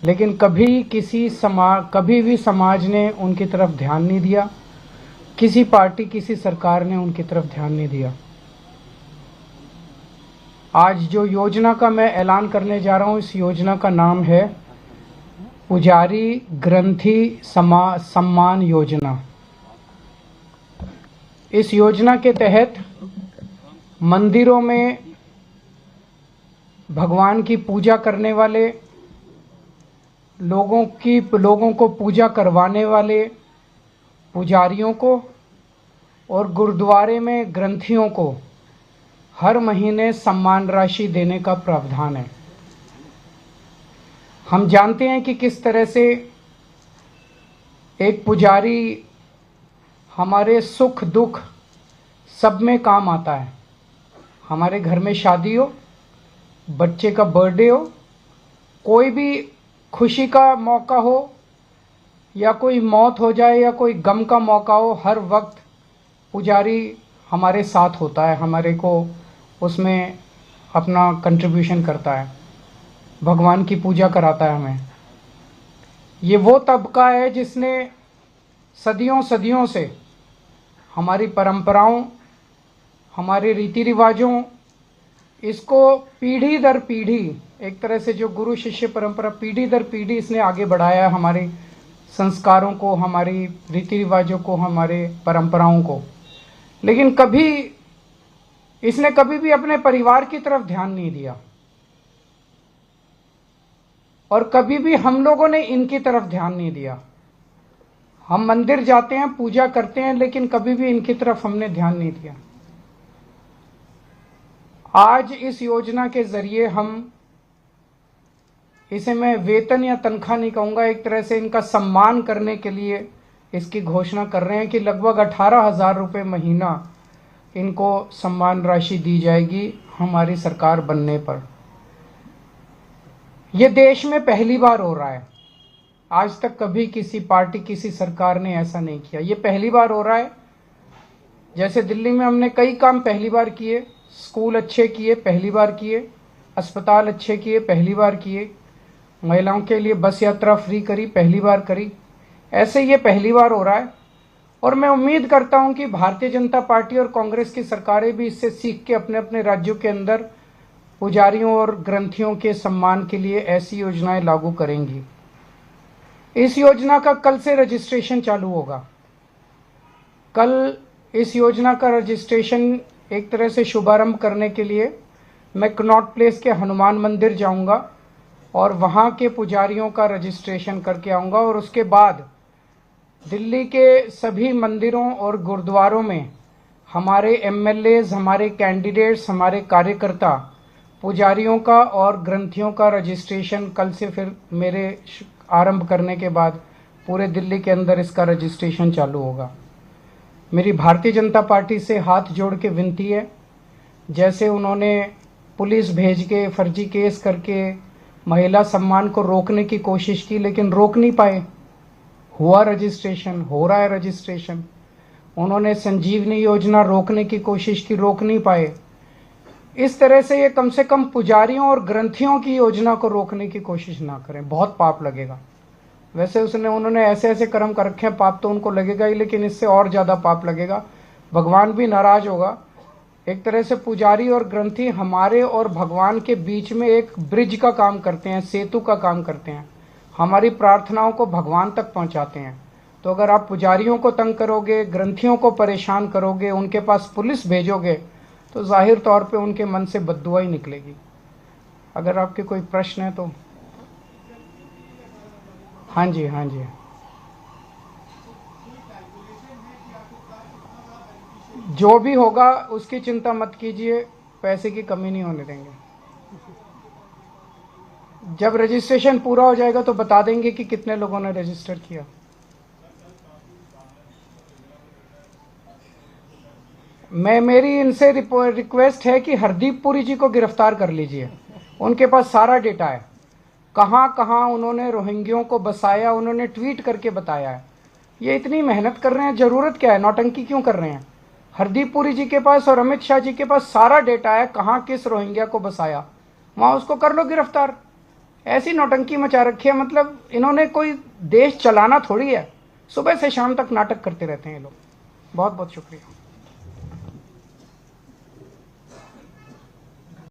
लेकिन कभी भी समाज ने उनकी तरफ ध्यान नहीं दिया, किसी पार्टी किसी सरकार ने उनकी तरफ ध्यान नहीं दिया। आज जो योजना का मैं ऐलान करने जा रहा हूं, इस योजना का नाम है पुजारी ग्रंथी सम्मान योजना। इस योजना के तहत मंदिरों में भगवान की पूजा करने वाले लोगों को पूजा करवाने वाले पुजारियों को और गुरुद्वारे में ग्रंथियों को हर महीने सम्मान राशि देने का प्रावधान है। हम जानते हैं कि किस तरह से एक पुजारी हमारे सुख दुख सब में काम आता है। हमारे घर में शादी हो, बच्चे का बर्थडे हो, कोई भी खुशी का मौका हो या कोई मौत हो जाए या कोई गम का मौका हो, हर वक्त पुजारी हमारे साथ होता है, हमारे को उसमें अपना कंट्रीब्यूशन करता है, भगवान की पूजा कराता है हमें। ये वो तबका है जिसने सदियों से हमारी परंपराओं, हमारे रीति रिवाजों, इसको पीढ़ी दर पीढ़ी, एक तरह से जो गुरु शिष्य परंपरा पीढ़ी दर पीढ़ी इसने आगे बढ़ाया है, हमारे संस्कारों को, हमारी रीति रिवाजों को, हमारे परंपराओं को। लेकिन इसने कभी भी अपने परिवार की तरफ ध्यान नहीं दिया और कभी भी हम लोगों ने इनकी तरफ ध्यान नहीं दिया। हम मंदिर जाते हैं, पूजा करते हैं, लेकिन कभी भी इनकी तरफ हमने ध्यान नहीं दिया। आज इस योजना के जरिए हम इसे, मैं वेतन या तनख्वाह नहीं कहूँगा, एक तरह से इनका सम्मान करने के लिए इसकी घोषणा कर रहे हैं कि लगभग 18,000 रुपये महीना इनको सम्मान राशि दी जाएगी हमारी सरकार बनने पर। यह देश में पहली बार हो रहा है। आज तक कभी किसी पार्टी, किसी सरकार ने ऐसा नहीं किया। ये पहली बार हो रहा है। जैसे दिल्ली में हमने कई काम पहली बार किए, स्कूल अच्छे किए, पहली बार किए, अस्पताल अच्छे किए, पहली बार किए, महिलाओं के लिए बस यात्रा फ्री करी, पहली बार करी। ऐसे ये पहली बार हो रहा है और मैं उम्मीद करता हूं कि भारतीय जनता पार्टी और कांग्रेस की सरकारें भी इससे सीख के अपने अपने राज्यों के अंदर पुजारियों और ग्रंथियों के सम्मान के लिए ऐसी योजनाएं लागू करेंगी। इस योजना का कल से रजिस्ट्रेशन चालू होगा। कल इस योजना का रजिस्ट्रेशन एक तरह से शुभारंभ करने के लिए मैं कनॉट प्लेस के हनुमान मंदिर जाऊंगा और वहां के पुजारियों का रजिस्ट्रेशन करके आऊंगा और उसके बाद दिल्ली के सभी मंदिरों और गुरुद्वारों में हमारे एमएलएज, हमारे कैंडिडेट्स, हमारे कार्यकर्ता पुजारियों का और ग्रंथियों का रजिस्ट्रेशन कल से, फिर मेरे आरंभ करने के बाद पूरे दिल्ली के अंदर इसका रजिस्ट्रेशन चालू होगा। मेरी भारतीय जनता पार्टी से हाथ जोड़ के विनती है, जैसे उन्होंने पुलिस भेज के फर्जी केस करके महिला सम्मान को रोकने की कोशिश की लेकिन रोक नहीं पाए, हुआ रजिस्ट्रेशन, हो रहा है रजिस्ट्रेशन। उन्होंने संजीवनी योजना रोकने की कोशिश की, रोक नहीं पाए। इस तरह से ये कम से कम पुजारियों और ग्रंथियों की योजना को रोकने की कोशिश ना करें, बहुत पाप लगेगा। वैसे उन्होंने ऐसे ऐसे कर्म कर रखे हैं, पाप तो उनको लगेगा ही, लेकिन इससे और ज़्यादा पाप लगेगा, भगवान भी नाराज होगा। एक तरह से पुजारी और ग्रंथी हमारे और भगवान के बीच में एक ब्रिज का काम करते हैं, सेतु का काम करते हैं, हमारी प्रार्थनाओं को भगवान तक पहुंचाते हैं। तो अगर आप पुजारियों को तंग करोगे, ग्रंथियों को परेशान करोगे, उनके पास पुलिस भेजोगे, तो जाहिर तौर पे उनके मन से बद्दुआ ही निकलेगी। अगर आपके कोई प्रश्न है तो। हाँ जी, हाँ जी। जो भी होगा उसकी चिंता मत कीजिए, पैसे की कमी नहीं होने देंगे। जब रजिस्ट्रेशन पूरा हो जाएगा तो बता देंगे कि कितने लोगों ने रजिस्टर किया। मेरी इनसे रिक्वेस्ट है कि हरदीप पुरी जी को गिरफ्तार कर लीजिए। उनके पास सारा डेटा है, कहाँ कहाँ उन्होंने रोहिंग्यों को बसाया, उन्होंने ट्वीट करके बताया है। ये इतनी मेहनत कर रहे हैं, ज़रूरत क्या है, नौटंकी क्यों कर रहे हैं? हरदीप पुरी जी के पास और अमित शाह जी के पास सारा डेटा है, कहाँ किस रोहिंग्या को बसाया, वहाँ उसको कर लो गिरफ्तार। ऐसी नौटंकी मचा रखी है, मतलब इन्होंने कोई देश चलाना थोड़ी है, सुबह से शाम तक नाटक करते रहते हैं ये लोग। बहुत बहुत शुक्रिया।